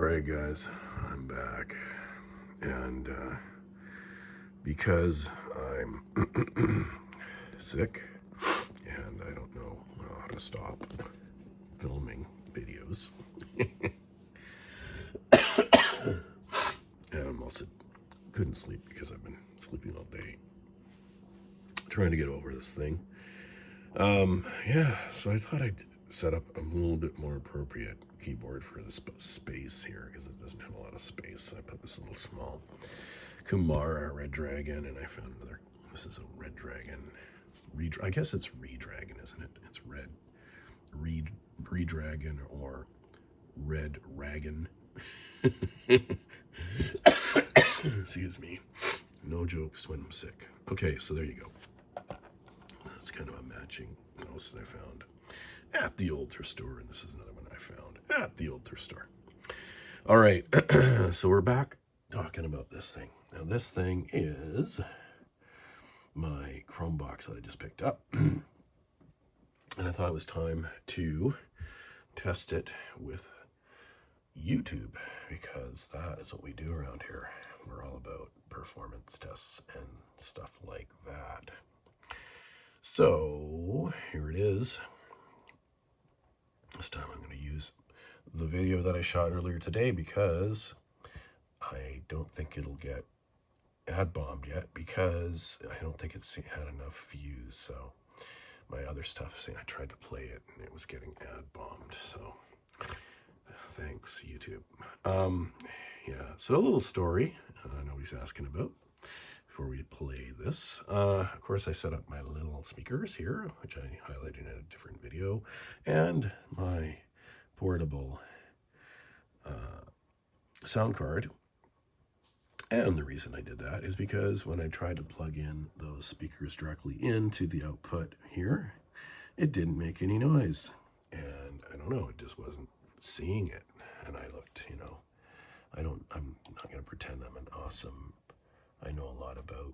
Alright guys, I'm back, and because I'm sick and I don't know how to stop filming videos, and I'm also couldn't sleep because I've been sleeping all day trying to get over this thing. Yeah, so I thought I'd set up a little bit more appropriate keyboard for the space here because it doesn't have a lot of space. So I put this little small Kumara Red Dragon, and I found another. This is a Red Dragon. I guess it's Redragon, isn't it? It's Red Redragon or Red Ragon. Excuse me. No jokes when I'm sick. Okay, so there you go. That's kind of a matching mouse that I found at the old thrift store, and this is another one I found at the old thrift store. All right, so we're back talking about this thing. Now this thing is my Chromebox that I just picked up, and I thought it was time to test it with YouTube, because that is what we do around here. We're all about performance tests and stuff like that. So here it is. This time I'm going to use the video that I shot earlier today because I don't think it'll get ad bombed yet, because I don't think it's had enough views. So my other stuff, see, I tried to play it and it was getting ad bombed. So thanks, YouTube. Yeah, so a little story nobody's asking about before we play this. Of course, I set up my little speakers here, which I highlighted in a different video, and my portable sound card. And the reason I did that is because when I tried to plug in those speakers directly into the output here, it didn't make any noise. And I don't know, it just wasn't seeing it. And I looked, I'm not going to pretend I'm an awesome, I know a lot about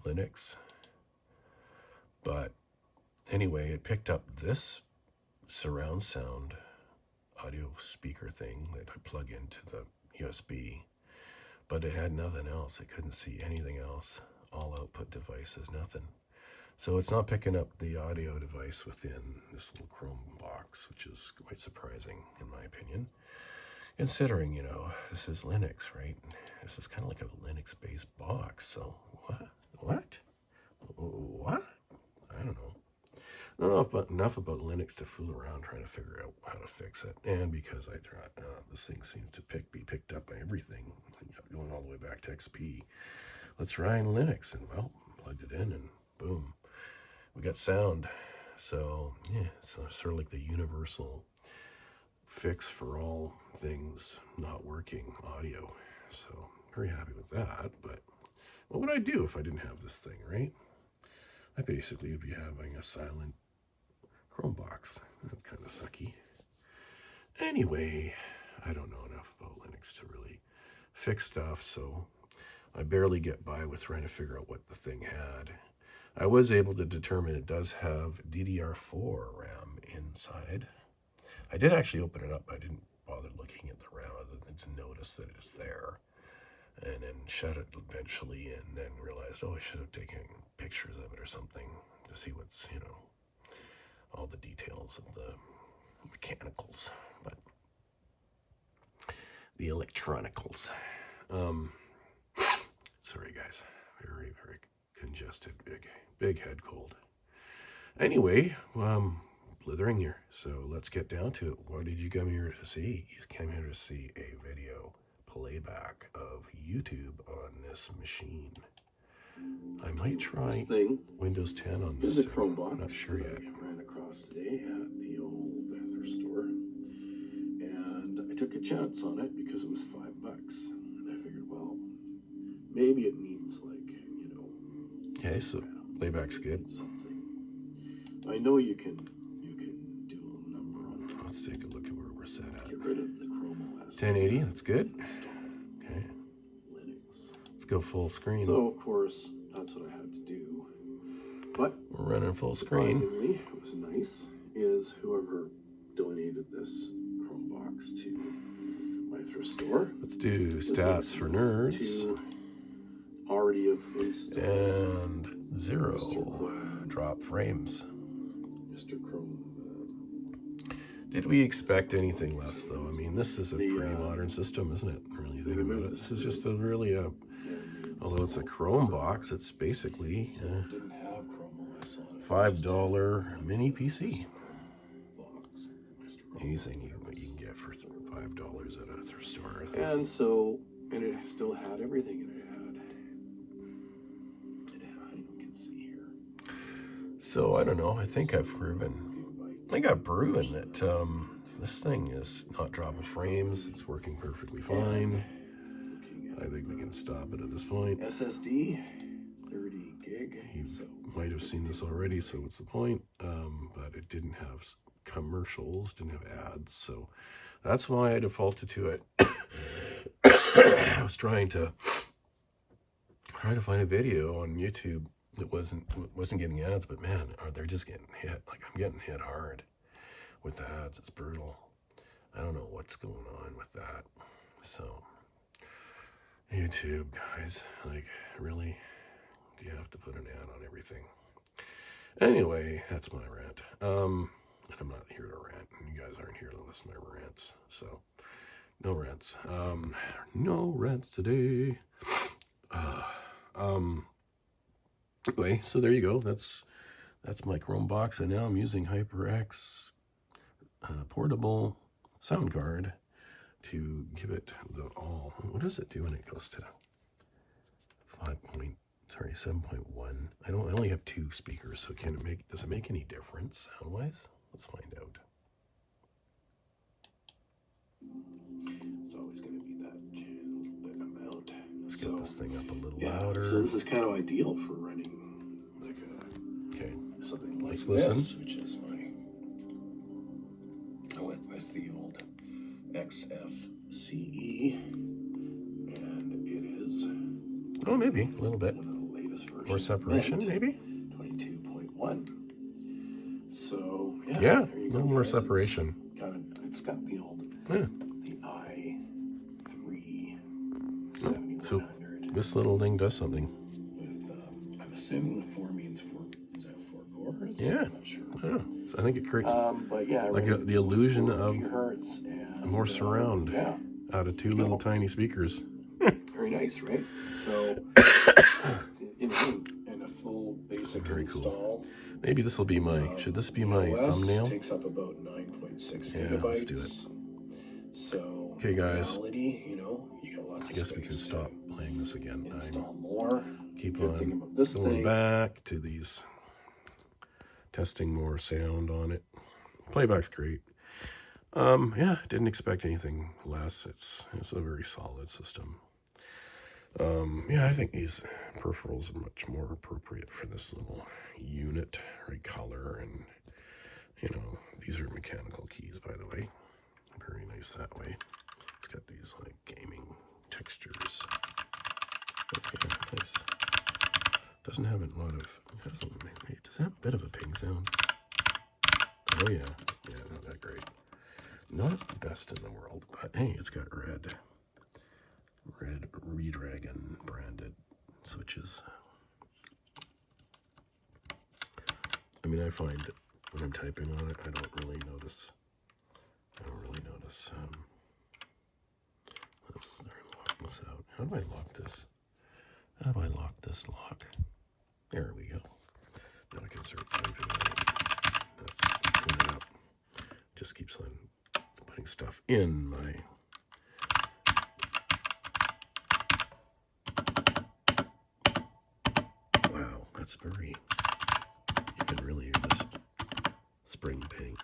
Linux, but anyway, it picked up this surround sound audio speaker thing that I plug into the USB, but it had nothing else. It couldn't see anything else. All output devices, nothing. So it's not picking up the audio device within this little Chromebox, which is quite surprising in my opinion, considering, this is Linux, right? This is kind of like a Linux-based box. So what? I don't know. I don't know enough about Linux to fool around trying to figure out how to fix it. And because I thought this thing seems to be picked up by everything, going all the way back to XP. Let's try in Linux, and well, plugged it in, and boom, we got sound. So yeah, so sort of like the universal fix for all things not working audio. So very happy with that. But what would I do if I didn't have this thing, right? I basically would be having a silent Chromebox. That's kind of sucky. Anyway, I don't know enough about Linux to really fix stuff, so I barely get by with trying to figure out what the thing had. I was able to determine it does have DDR4 RAM inside. I did actually open it up. I didn't bother looking at the RAM other than to notice that it's there, and then shut it eventually, and then realized, oh, I should have taken pictures of it or something to see what's, all the details of the mechanicals, but the electronicals. Sorry guys, very, very congested, big head cold. Anyway, blithering here, so let's get down to it. What did you come here to see? You came here to see a video playback of YouTube on this machine. I might try Windows 10 on this. Here's a Chromebox. Not sure yet. I ran across today at the old thrift store, and I took a chance on it because it was $5. I figured, well, maybe it means Okay, so playback's good. Something. I know you can do a little number on it. Let's take a look at where we're set at. Get rid of the Chrome OS. 1080, that's good. Install Okay. Linux. Let's go full screen. So of course that's what I had to do. But we're running full screen. surprisingly, it was nice, is whoever donated this Chromebox to my thrift store. Let's do stats for nerds. To already have installed. And 0. Drop frames. Mr. Chrome. Did we expect anything less, though? I mean, this is a pretty modern system, isn't it? Really think about it. This is just a really although it's a Chromebox, it's basically $5 mini PC. Anything you can get for $5 at a thrift store. And so, and it still had everything in it. You can see here. So I don't know. I think I've proven that this thing is not dropping frames. It's working perfectly fine. I think we can stop it at this point. SSD, 30 gig. You might have seen this already, so what's the point? But it didn't have commercials, didn't have ads, so that's why I defaulted to it. I was trying to find a video on YouTube that wasn't getting ads, but man, they're just getting hit. Like, I'm getting hit hard with the ads. It's brutal. I don't know what's going on with that. So YouTube, guys, like, really, do you have to put an ad on everything? Anyway, that's my rant. And I'm not here to rant, and you guys aren't here to listen to my rants, so no rants. No rants today. Anyway, so there you go. That's my Chromebox, and now I'm using HyperX portable sound card to give it the all. What does it do when it goes to 7.1? I only have 2 speakers, so does it make any difference sound-wise? Let's find out. It's always going to be that amount. Let's get this thing up a little louder. So this is kind of ideal for running like something like Let's this, listen. which is I went with the old XFCE, and it is maybe a little bit one of the latest versions. more separation, maybe 22.1. So yeah, a there you little go, more guys. separation. It's got the old Yeah. the i3 7100. So this little thing does something. With I'm assuming the 4 means 4. Is that 4 cores? Yeah. I'm not sure. Yeah. So I think it creates But yeah, like the illusion of gigahertz and more surround out of 2 little tiny speakers. Very nice, right? So in a full basic Very install. cool. Maybe this will be should this be my thumbnail? Takes up about 9.6 Yeah, gigabytes. let's do it. So okay, guys. You got lots I guess we can stop playing this again. Install more. Keep Good on thing about this going thing. back to these, testing more sound on it. Playback's great. Yeah, didn't expect anything less. It's a very solid system. Yeah, I think these peripherals are much more appropriate for this little unit, right? Color, and these are mechanical keys, by the way. Very nice that way. It's got these like gaming textures. Okay, nice. Doesn't have a lot of. It does have a bit of a ping sound. Oh yeah, not that great. Not the best in the world, but hey, it's got red Redragon branded switches. I mean, I find that when I'm typing on it, I don't really notice. Let's lock this out. How do I lock this? How do I lock this lock? There we go. Now I can start typing on it. That's clean it up. Just keeps on putting stuff in my. Wow, that's very. You can really hear this spring ping.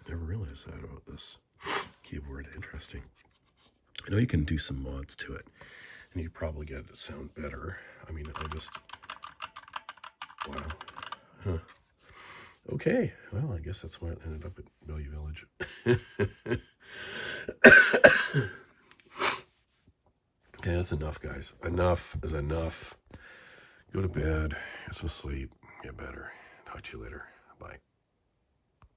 Never realized that about this keyboard. Interesting. I know you can do some mods to it, and you probably get it to sound better. I mean, wow. Huh. Okay, well, I guess that's why it ended up at Value Village. Okay, that's enough, guys. Enough is enough. Go go to bed, get some sleep, get better. Talk to you later. Bye.